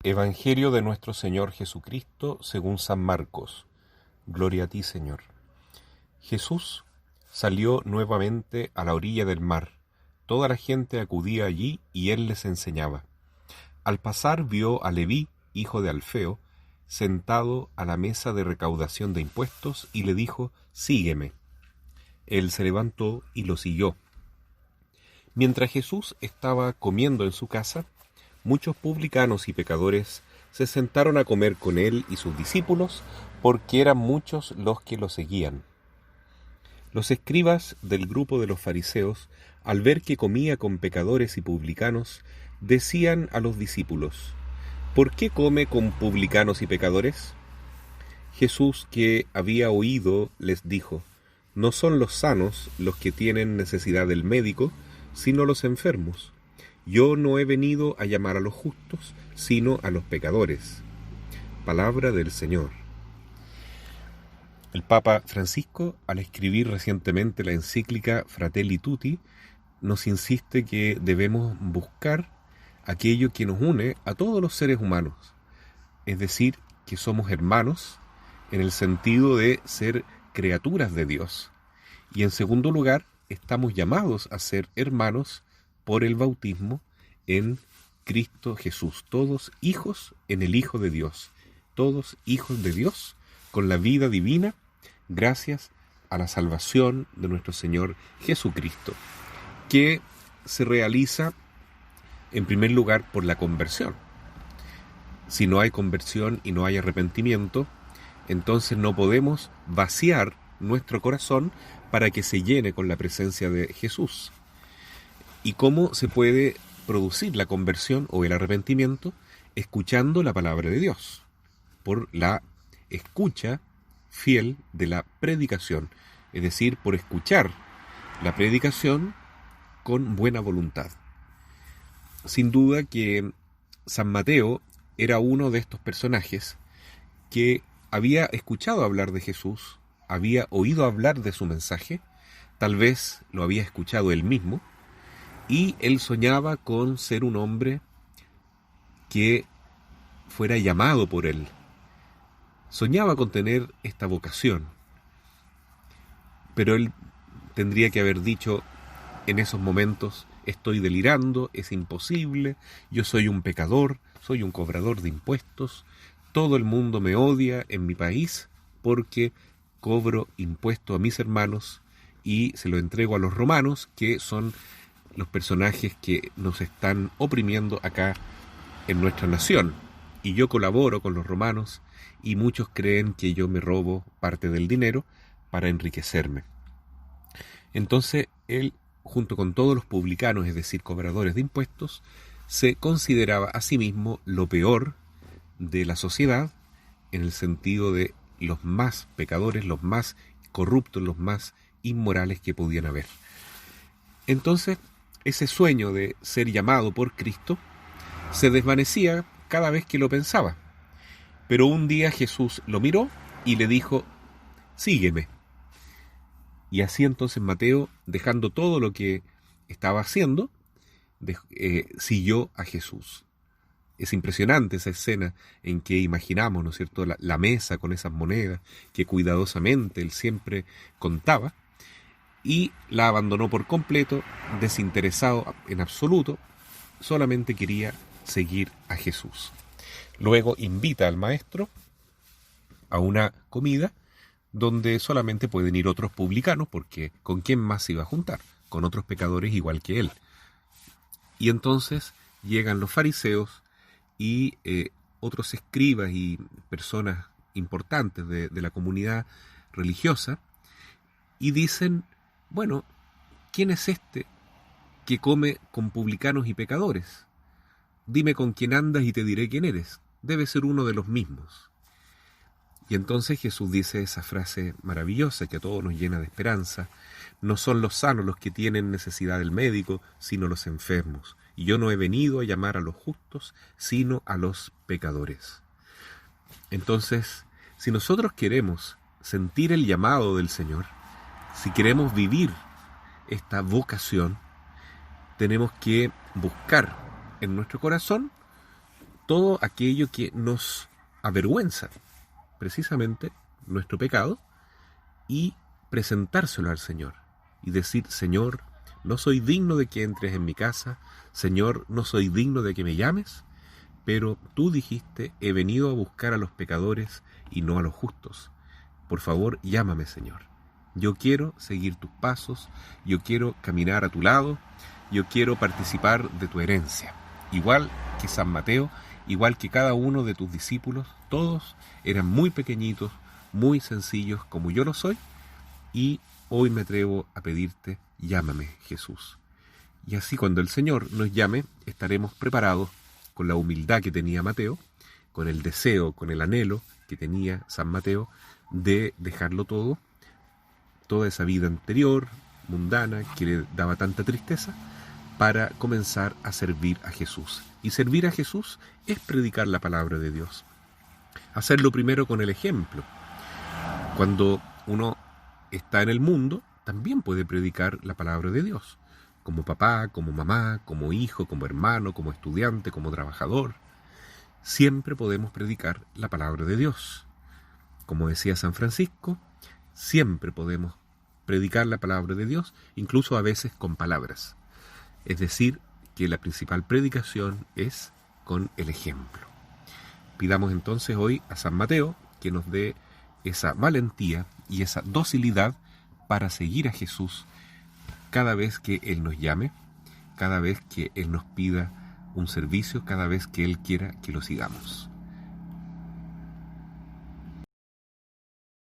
Evangelio de nuestro Señor Jesucristo según San Marcos. Gloria a ti, Señor. Jesús salió nuevamente a la orilla del mar. Toda la gente acudía allí y él les enseñaba. Al pasar vio a Leví, hijo de Alfeo, sentado a la mesa de recaudación de impuestos y le dijo: «Sígueme». Él se levantó y lo siguió. Mientras Jesús estaba comiendo en su casa, muchos publicanos y pecadores se sentaron a comer con él y sus discípulos, porque eran muchos los que lo seguían. Los escribas del grupo de los fariseos, al ver que comía con pecadores y publicanos, decían a los discípulos: «¿Por qué come con publicanos y pecadores?». Jesús, que había oído, les dijo: «No son los sanos los que tienen necesidad del médico, sino los enfermos. Yo no he venido a llamar a los justos, sino a los pecadores». Palabra del Señor. El Papa Francisco, al escribir recientemente la encíclica Fratelli Tutti, nos insiste que debemos buscar aquello que nos une a todos los seres humanos, es decir, que somos hermanos en el sentido de ser criaturas de Dios. Y en segundo lugar, estamos llamados a ser hermanos por el bautismo en Cristo Jesús, todos hijos en el Hijo de Dios, todos hijos de Dios con la vida divina, gracias a la salvación de nuestro Señor Jesucristo, que se realiza en primer lugar por la conversión. Si no hay conversión y no hay arrepentimiento, entonces no podemos vaciar nuestro corazón para que se llene con la presencia de Jesús. ¿Y cómo se puede producir la conversión o el arrepentimiento? Escuchando la palabra de Dios, por la escucha fiel de la predicación, es decir, por escuchar la predicación con buena voluntad. Sin duda que San Mateo era uno de estos personajes que había escuchado hablar de Jesús, había oído hablar de su mensaje, tal vez lo había escuchado él mismo, y él soñaba con ser un hombre que fuera llamado por él. Soñaba con tener esta vocación, pero él tendría que haber dicho en esos momentos: estoy delirando, es imposible, yo soy un pecador, soy un cobrador de impuestos, todo el mundo me odia en mi país porque cobro impuesto a mis hermanos y se lo entrego a los romanos, que son los personajes que nos están oprimiendo acá en nuestra nación. Y yo colaboro con los romanos y muchos creen que yo me robo parte del dinero para enriquecerme». Entonces él, junto con todos los publicanos, es decir, cobradores de impuestos, se consideraba a sí mismo lo peor de la sociedad, en el sentido de los más pecadores, los más corruptos, los más inmorales que podían haber. Entonces, ese sueño de ser llamado por Cristo se desvanecía cada vez que lo pensaba. Pero un día Jesús lo miró y le dijo: «Sígueme». Y así entonces Mateo, dejando todo lo que estaba haciendo, siguió a Jesús. Es impresionante esa escena en que imaginamos, ¿no es cierto?, la mesa con esas monedas que cuidadosamente él siempre contaba, y la abandonó por completo, desinteresado en absoluto, solamente quería seguir a Jesús. Luego invita al maestro a una comida donde solamente pueden ir otros publicanos, porque ¿con quién más se iba a juntar? Con otros pecadores igual que él. Y entonces llegan los fariseos y otros escribas y personas importantes de la comunidad religiosa, y dicen: «Bueno, ¿quién es este que come con publicanos y pecadores? Dime con quién andas y te diré quién eres. Debe ser uno de los mismos». Y entonces Jesús dice esa frase maravillosa que a todos nos llena de esperanza: «No son los sanos los que tienen necesidad del médico, sino los enfermos. Y yo no he venido a llamar a los justos, sino a los pecadores». Entonces, si nosotros queremos sentir el llamado del Señor, si queremos vivir esta vocación, tenemos que buscar en nuestro corazón todo aquello que nos avergüenza, precisamente nuestro pecado, y presentárselo al Señor y decir: Señor, no soy digno de que entres en mi casa, Señor, no soy digno de que me llames, pero tú dijiste: he venido a buscar a los pecadores y no a los justos. Por favor, llámame, Señor. Yo quiero seguir tus pasos, yo quiero caminar a tu lado, yo quiero participar de tu herencia. Igual que San Mateo, igual que cada uno de tus discípulos, todos eran muy pequeñitos, muy sencillos como yo lo soy, y hoy me atrevo a pedirte: llámame, Jesús. Y así, cuando el Señor nos llame, estaremos preparados con la humildad que tenía Mateo, con el deseo, con el anhelo que tenía San Mateo de dejarlo todo, toda esa vida anterior, mundana, que le daba tanta tristeza, para comenzar a servir a Jesús. Y servir a Jesús es predicar la palabra de Dios. Hacerlo primero con el ejemplo. Cuando uno está en el mundo, también puede predicar la palabra de Dios, como papá, como mamá, como hijo, como hermano, como estudiante, como trabajador. Siempre podemos predicar la palabra de Dios. Como decía San Francisco, siempre podemos predicar la palabra de Dios, incluso a veces con palabras. Es decir, que la principal predicación es con el ejemplo. Pidamos entonces hoy a San Mateo que nos dé esa valentía y esa docilidad para seguir a Jesús cada vez que Él nos llame, cada vez que Él nos pida un servicio, cada vez que Él quiera que lo sigamos.